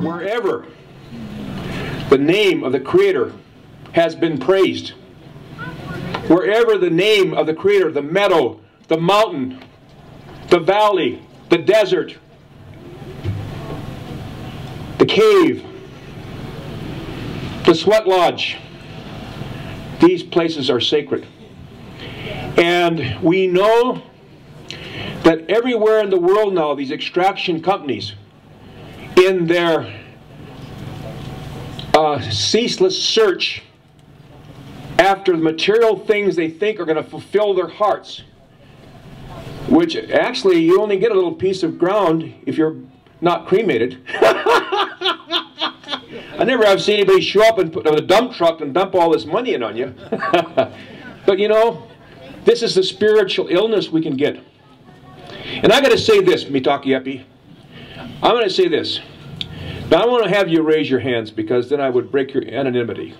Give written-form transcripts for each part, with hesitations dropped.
Wherever the name of the Creator has been praised, wherever the name of the Creator, the meadow, the mountain, the valley, the desert, the cave, the sweat lodge, these places are sacred. And we know that everywhere in the world now, these extraction companies, in their ceaseless search after the material things they think are going to fulfill their hearts, which actually you only get a little piece of ground if you're not cremated. I never have seen anybody show up and put a dump truck and dump all this money in on you. But you know, this is the spiritual illness we can get. And I got to say this, Mitaki Epi. I'm going to say this. Now I want to have you raise your hands because then I would break your anonymity.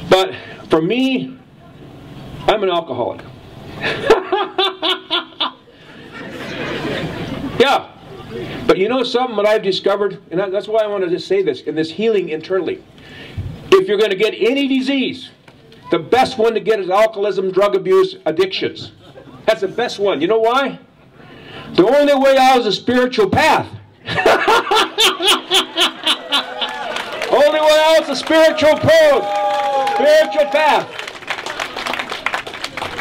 But for me, I'm an alcoholic. Yeah. But you know something that I've discovered, and that's why I wanted to say this, in this healing internally. If you're going to get any disease, the best one to get is alcoholism, drug abuse, addictions. That's the best one. You know why? The only way out is a spiritual path. Only way out is a spiritual path.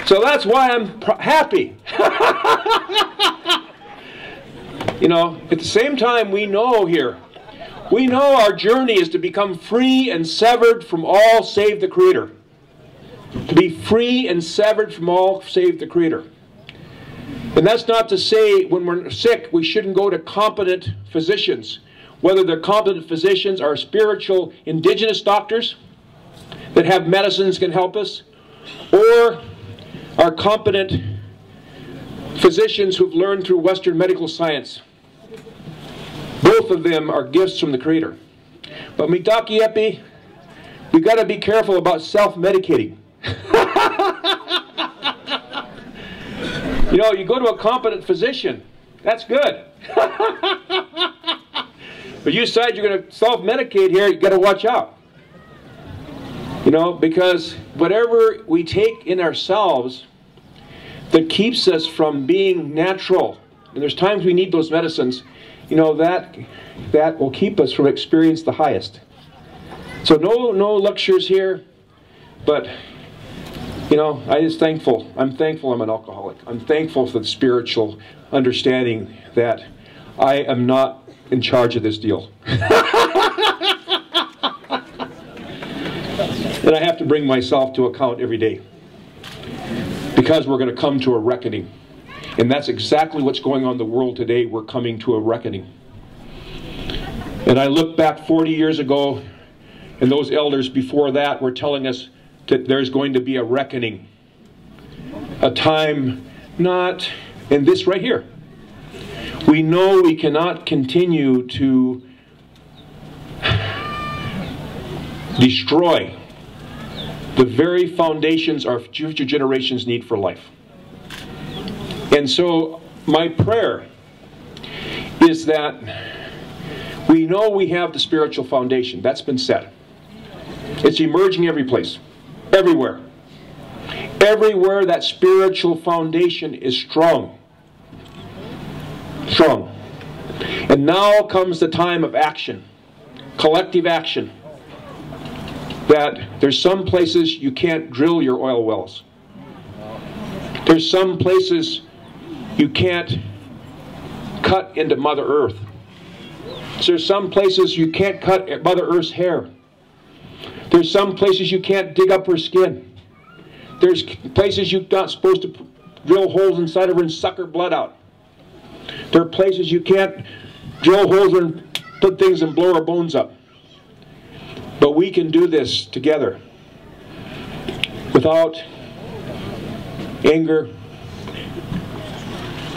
So that's why I'm happy. You know, at the same time, we know our journey is to become free and severed from all save the Creator. To be free and severed from all save the Creator. And that's not to say when we're sick, we shouldn't go to competent physicians. Whether they're competent physicians or spiritual indigenous doctors that have medicines can help us, or are competent physicians who've learned through Western medical science. Both of them are gifts from the Creator. But Mitaki Epi, we've got to be careful about self-medicating. You know, you go to a competent physician, that's good. But you decide you're going to self-medicate here, you've got to watch out. You know, because whatever we take in ourselves that keeps us from being natural, and there's times we need those medicines, you know, that will keep us from experiencing the highest. So no lectures here, but you know, I'm thankful I'm an alcoholic. I'm thankful for the spiritual understanding that I am not in charge of this deal. And I have to bring myself to account every day. Because we're going to come to a reckoning. And that's exactly what's going on in the world today. We're coming to a reckoning. And I look back 40 years ago, and those elders before that were telling us that there's going to be a reckoning. A time not in this right here. We know we cannot continue to destroy the very foundations our future generations need for life. And so my prayer is that we know we have the spiritual foundation. That's been said. It's emerging every place. Everywhere. Everywhere that spiritual foundation is strong. Strong. And now comes the time of action. Collective action. That there's some places you can't drill your oil wells. There's some places you can't cut into Mother Earth. There's some places you can't cut Mother Earth's hair. There's some places you can't dig up her skin. There's places you're not supposed to drill holes inside of her and suck her blood out. There are places you can't drill holes and put things and blow her bones up. But we can do this together without anger,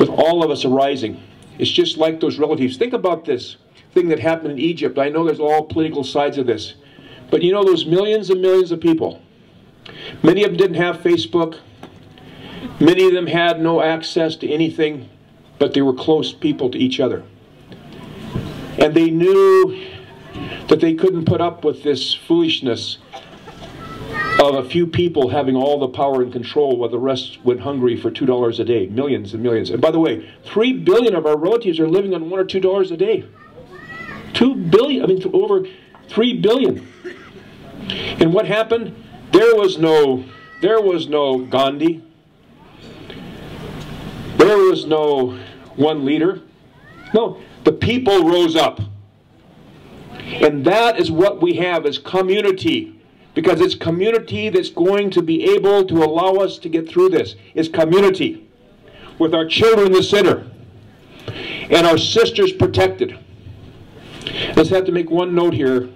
with all of us arising. It's just like those relatives. Think about this thing that happened in Egypt. I know there's all political sides of this. But you know those millions and millions of people? Many of them didn't have Facebook. Many of them had no access to anything, but they were close people to each other. And they knew that they couldn't put up with this foolishness of a few people having all the power and control while the rest went hungry for $2 a day. Millions and millions. And by the way, 3 billion of our relatives are living on $1 or $2 a day. 2 billion, I mean over 3 billion. And what happened? There was no Gandhi. There was no one leader. No, the people rose up. And that is what we have as community. Because it's community that's going to be able to allow us to get through this. It's community. With our children in the center. And our sisters protected. Let's have to make one note here.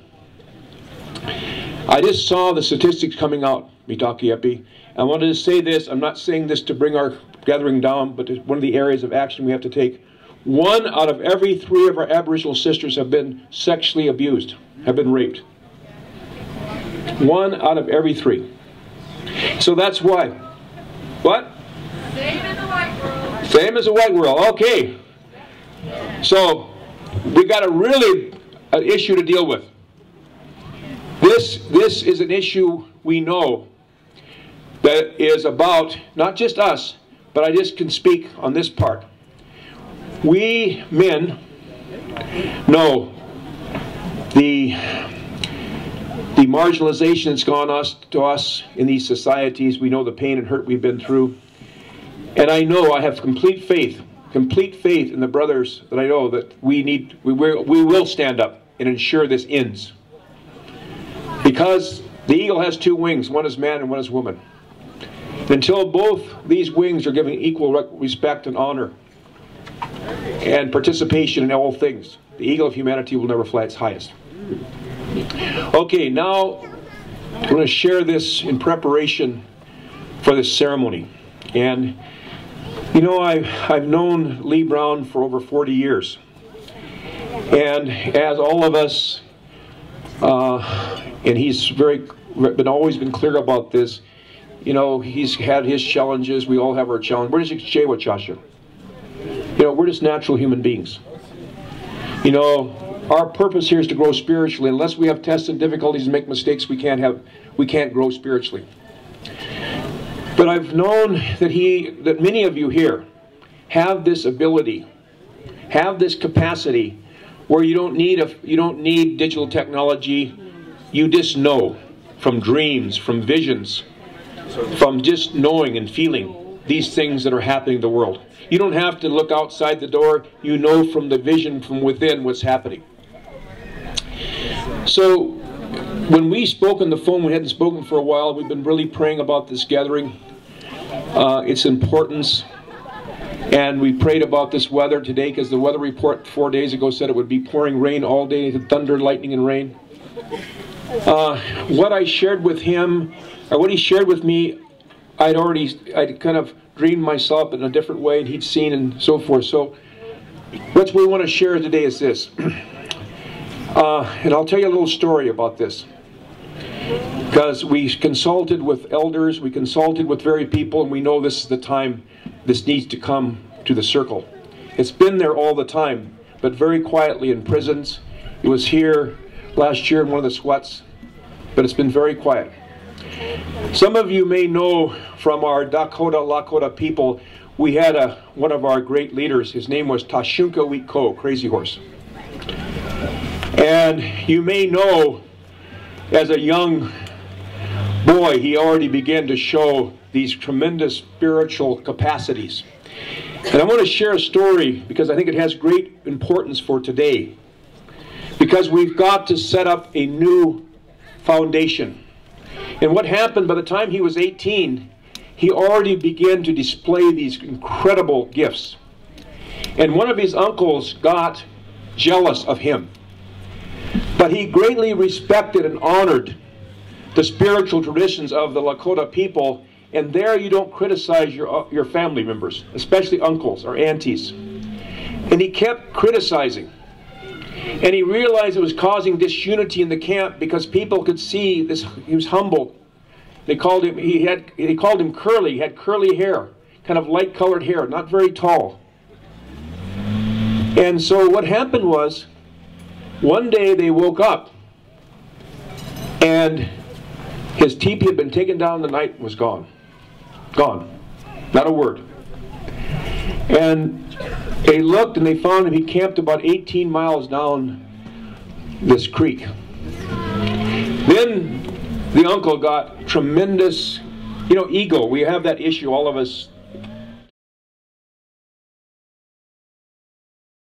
I just saw the statistics coming out, Mitaki Epi. I wanted to say this. I'm not saying this to bring our gathering down, but it's one of the areas of action we have to take. 1 out of every 3 of our Aboriginal sisters have been sexually abused, have been raped. 1 out of every 3. So that's why. What? Same as the white world. Same as the white world. Okay. So we got an issue to deal with. This is an issue we know that is about not just us, but I just can speak on this part. We men know the marginalization that's gone to us in these societies. We know the pain and hurt we've been through. And I know I have complete faith in the brothers that I know that we will stand up and ensure this ends. Because the eagle has 2 wings, one is man and one is woman. Until both these wings are given equal respect and honor and participation in all things, the eagle of humanity will never fly its highest. Okay, now I'm going to share this in preparation for this ceremony. And you know, I've known Lee Brown for over 40 years. And as all of us, and he's always been clear about this, you know, he's had his challenges, we all have our challenges. We're just Chasha. You know, we're just natural human beings. You know, our purpose here is to grow spiritually. Unless we have tests and difficulties and make mistakes, we can't grow spiritually. But I've known that many of you here have this ability, have this capacity, where you don't need digital technology. You just know from dreams, from visions, from just knowing and feeling these things that are happening in the world. You don't have to look outside the door. You know from the vision from within what's happening. So when we spoke on the phone, we hadn't spoken for a while. We've been really praying about this gathering, its importance. And we prayed about this weather today because the weather report 4 days ago said it would be pouring rain all day, thunder, lightning, and rain. What I shared with him, or what he shared with me, I'd kind of dreamed myself in a different way, and he'd seen and so forth. So what we want to share today is this. And I'll tell you a little story about this. Because we consulted with elders, we consulted with various people, and we know this is the time this needs to come to the circle. It's been there all the time, but very quietly in prisons. It was here last year in one of the sweats, but it's been very quiet. Some of you may know from our Dakota, Lakota people, we had one of our great leaders. His name was Tashunka Wiko, Crazy Horse. And you may know, as a young boy, he already began to show these tremendous spiritual capacities. And I want to share a story because I think it has great importance for today. Because we've got to set up a new foundation. And what happened, by the time he was 18, he already began to display these incredible gifts. And one of his uncles got jealous of him. But he greatly respected and honored the spiritual traditions of the Lakota people, and there you don't criticize your family members, especially uncles or aunties. And he kept criticizing. And he realized it was causing disunity in the camp because people could see this. He was humble. They called him, he called him curly. He had curly hair, kind of light colored hair, not very tall. And so what happened was, one day they woke up and his teepee had been taken down, the night was gone. Gone. Not a word. And they looked and they found him. He camped about 18 miles down this creek. Then the uncle got tremendous, ego. We have that issue, all of us,